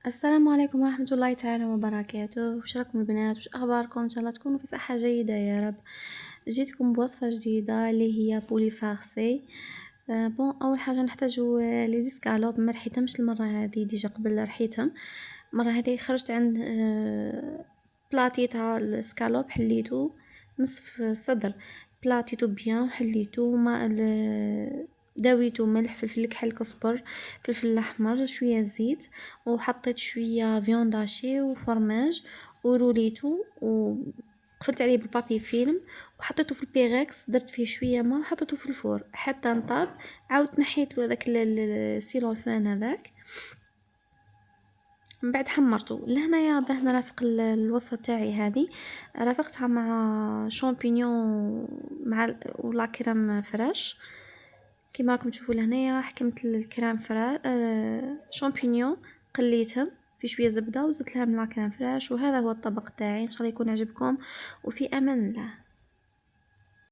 السلام عليكم ورحمة الله تعالى وبركاته. وش راكم البنات؟ وش اخباركم؟ ان شاء الله تكونوا في صحة جيدة يا رب. جيتكم بوصفة جديدة اللي هي بولي فارسي. بون اول حاجة نحتاجو لي زيسكالوب مرحيتهم، مش المرة هذه ديجا قبل رحيتهم. المرة هذه خرجت عند بلاتي تاع السكالوب، حليتو نصف الصدر، بلاتيتو بيان، حليتو ما داويتو ملح، فلفل كحل، كزبر، فلفل احمر، شويه زيت، وحطيت شويه فيونداشي وفرماج وروليتو وقفلت عليه بالبابي فيلم وحطيته في البيغكس، درت فيه شويه ما وحطيته في الفور حتى نطاب. عاودت نحيت له هذاك السيلوفان هذاك، من بعد حمرته لهنايا باه نرافق الوصفه تاعي هذه. رافقتها مع شامبينيون مع ولا كريم فريش. كيما راكم تشوفوا لهنايا حكمت الكريم فرا شامبينيون، قليتهم في شويه زبده وزدت لها من لا كريم فريش. وهذا هو الطبق تاعي، ان شاء الله يكون عجبكم وفي امان الله.